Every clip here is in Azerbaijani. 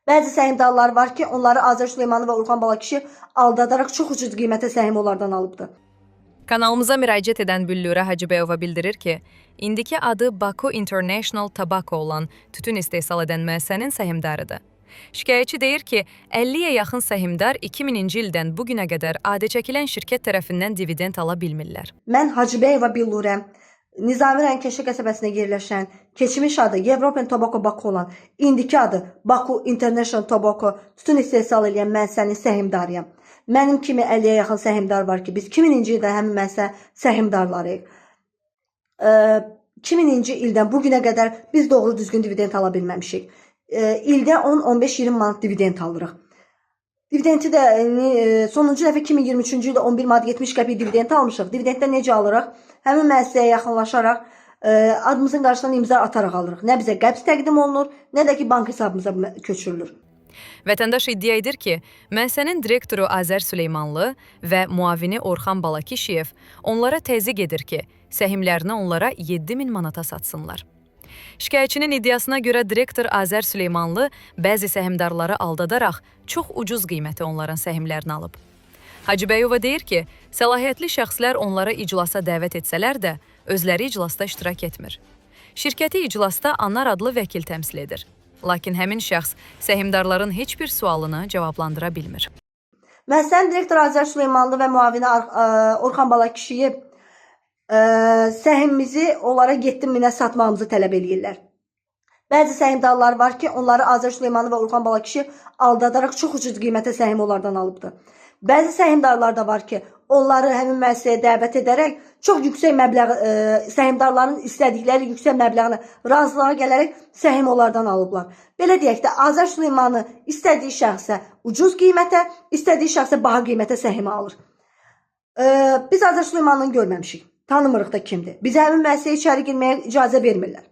Bəzi səhmdarlar var ki, onları Azər Süleymanlı və Orxan Balakişi aldadaraq çox ucuz qiymətə səhim onlardan alıbdı. Kanalımıza müraciət edən Büllürə Hacıbəyova bildirir ki, indiki adı Baku International Tobacco olan tütün istehsal edən müəssisənin səhmdarıdır. Şikayətçi deyir ki, 50-yə yaxın səhmdar 2000-ci ildən bu günə qədər adı çəkilən şirkət tərəfindən dividend ala bilmirlər. Mən Hacıbəyova Billurəm. Nizami rayon Keşə qəsəbəsində yerləşən, keçmiş adı European Tobacco Baku olan, indiki adı Baku International Tobacco tütün istehsal edən müəssisənin səhmdarıyam. Mənim kimi 50-yə yaxın səhmdar var ki, biz 2000-ci ildə həmin müəssisə səhmdarlarıyıq. 2000-ci ildən bu günə qədər biz doğru düzgün dividend ala bilməmişik. İldə 10-15-20 manat dividend alırıq. Dividendi də sonuncu dəfə 2023-cü ildə 11 manat 70 qəpik dividend almışıq. Dividenddə necə alırıq? Həmin müəssisəyə yaxınlaşaraq adımızın qarşısına imza ataraq alırıq. Nə bizə qəbz təqdim olunur, nə də ki bank hesabımıza köçürülür. Vətəndaş iddia edir ki, müəssisənin direktoru Azər Süleymanlı və muavini Orxan Balakişiyev onlara təzyiq edir ki, səhmlərini onlara 7000 manata satsınlar. Şikayətçinin iddiasına görə direktor Azər Süleymanlı bəzi səhmdarları aldadaraq çox ucuz qiymətə onların səhmlərini alıb. Hacıbəyova deyir ki, səlahiyyətli şəxslər onlara iclasa dəvət etsələr də, özləri iclasda iştirak etmir. Şirkəti iclasda Anar adlı vəkil təmsil edir. Lakin həmin şəxs səhmdarların heç bir sualını cavablandıra bilmir. Müəssisənin direktoru Azər Süleymanlı və muavini Orxan Balakişiyev səhmimizi onlara 7000-ə satmağımızı tələb edirlər. Bəzi səhmdarlar var ki, onları Azər Süleymanlı və Orxan Balakişi aldadaraq çox ucuz qiymətə səhim onlardan alıbdı. Bəzi səhmdarlar da var ki, onları həmin müəssisəyə dəvət edərək çox yüksək məbləğ, səhmdarların istədikləri yüksək məbləğinə razılığa gələrək səhim onlardan alıblar. Belə deyək də, Azər Süleymanlı istədiyi şəxsə ucuz qiymətə, istədiyi şəxsə baha qiymətə səhimi alır. Biz Azər Süleymanlını görməmişik. Tanımırıq da kimdir. Bizə həmin müəssisəyə içəri girməyə icazə vermirlər.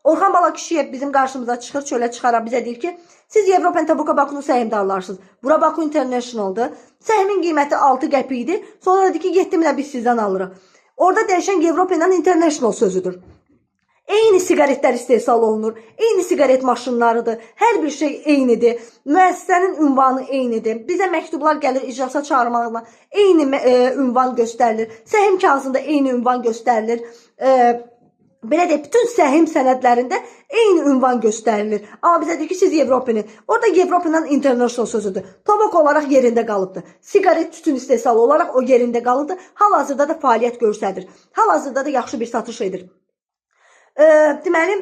Orxan Balakişiyev bizim qarşımıza çıxır, çölə çıxaraq bizə deyir ki, siz European Tobacco Baku'nun səhmdarlarsınız. Bura Baku International'dır. Səhmin qiyməti 6 qəpikdir. Sonra dedi ki, 7000-ə biz sizdən alırıq. Orada dəyişən European International sözüdür. Eyni siqaretlər istehsal olunur. Eyni siqaret maşınlarıdır. Hər bir şey eynidir. Müəssisənin ünvanı eynidir. Bizə məktublar gəlir iclasa çağırmaqla. Eyni ünvan göstərilir. Səhim kağızında eyni ünvan göstərilir. Belə deyək, bütün səhim sənədlərində eyni ünvan göstərilir. Amma bizə deyir ki, siz Evropinin. Orada Evropinin International sözüdür. Tobacco olaraq yerində qalıbdır. Siqaret tütün istehsalı olaraq o yerində qalıbdır. Hal-hazırda da fəaliyyət göstərir. Hal-hazırda da yaxşı bir satış edir. Deməli,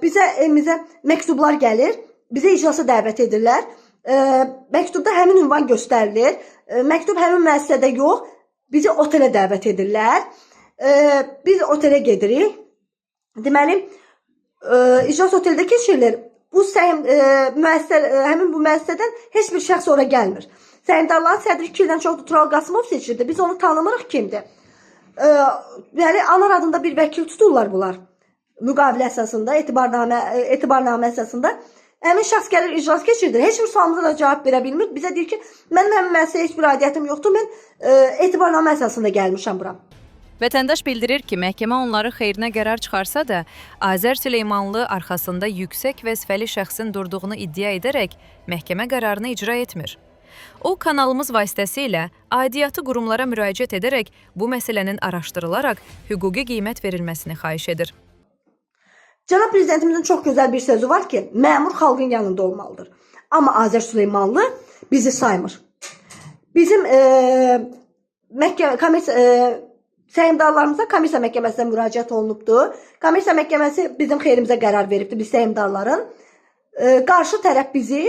bizə evimizə məktublar gəlir. Bizə iclasa dəvət edirlər. Məktubda həmin ünvan göstərilir. Məktub həmin müəssisədə yox, bizi otelə dəvət edirlər. Biz otelə gedirik. Deməli, iclas oteldə keçirilir. Həmin bu müəssisədən heç bir şəxs ora gəlmir. Səhmdarların sədri 2 ildən çoxdur Tural Qasımov seçildi. Biz onu tanımırıq kimdir. Deməli, Anar adında bir vəkil tuturlar bunlar. Müqavilə əsasında, etibarnamə əsasında. Həmin şəxs gəlir, iclas keçirdir. Heç bir sualımıza da cavab verə bilmir. Bizə deyir ki, mənim həmin müəssisəyə heç bir aidiyyətim yoxdur. Mən etibarnamə əsasında gəlmişəm bura. Vətəndaş bildirir ki, məhkəmə onları xeyrinə qərar çıxarsa da, Azər Süleymanlı arxasında yüksək vəzifəli şəxsin durduğunu iddia edərək məhkəmə qərarını icra etmir. O, kanalımız vasitəsilə aidiyyatı qurumlara müraciət edərək bu məsələnin araşdırılaraq hüquqi qiymət verilməsini xahiş edir. Cənab Prezidentimizin çox gözəl bir sözü var ki, məmur xalqın yanında olmalıdır. Amma Azər Süleymanlı bizi saymır. Bizim səhmdarlarımıza komissiya məhkəməsinə müraciət olunubdur. Komissiya məhkəməsi bizim xeyrimizə qərar veribdir, biz səhmdarların. Qarşı tərəf bizi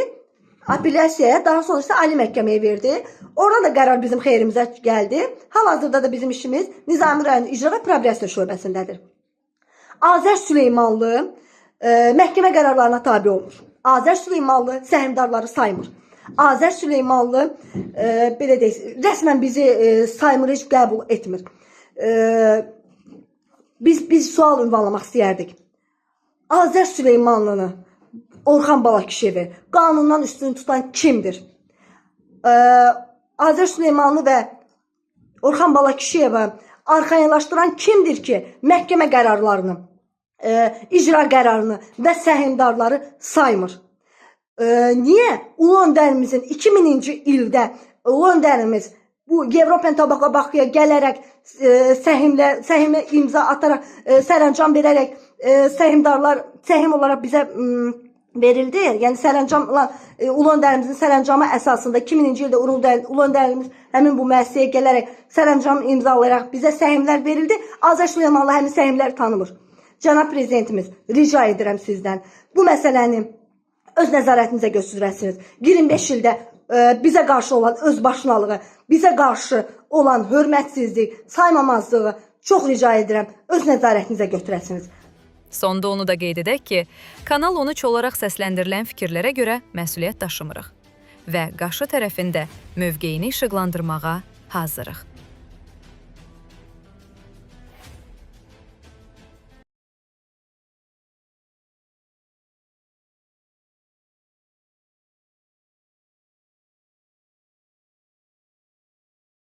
apellyasiyaya, daha sonra isə ali məhkəməyə verdi. Oradan da qərar bizim xeyrimizə gəldi. Hal-hazırda da bizim işimiz Nizami rayon icra və proqressiya şöbəsindədir. Azər Süleymanlı məhkəmə qərarlarına tabi olmur. Azər Süleymanlı səhmdarları saymır. Azər Süleymanlı belə deyək, rəsmən bizi saymır, heç qəbul etmir. Biz sual ünvanlamaq istəyərdik. Azər Süleymanlını, Orxan Balakişiyevi qanundan üstün tutan kimdir? Azər Süleymanlı və Orxan Balakişiyevə arxayınlaşdıran kimdir ki, məhkəmə qərarlarını, icra qərarını və səhmdarları saymır? Niyə Ulu Öndərimizin 2000-ci ildə Ulu Öndərimiz bu Avropa Tabaka Bakıya gələrək səhimlə imza ataraq sərəncam verərək səhim olaraq bizə verildi. Yəni sərəncamla Ulu Öndərimizin sərəncamı əsasında 2000-ci ildə Ulu Öndərimiz həmin bu müəssisəyə gələrək sərəncam imzalayaraq bizə səhimlər verildi. Azər Süleymanlı həmin səhimləri tanımır. Cənab Prezidentimiz, rica edirəm sizdən bu məsələni öz nəzarətinizə götürəsiniz. 25 ildə bizə qarşı olan özbaşınalığı, bizə qarşı olan hörmətsizlik, saymamazlığı çox rica edirəm öz nəzarətinizə götürəsiniz. Sonda onu da qeyd edək ki, Kanal 13 olaraq səsləndirilən fikirlərə görə məsuliyyət daşımırıq və qarşı tərəfində mövqeyini işıqlandırmağa hazırıq.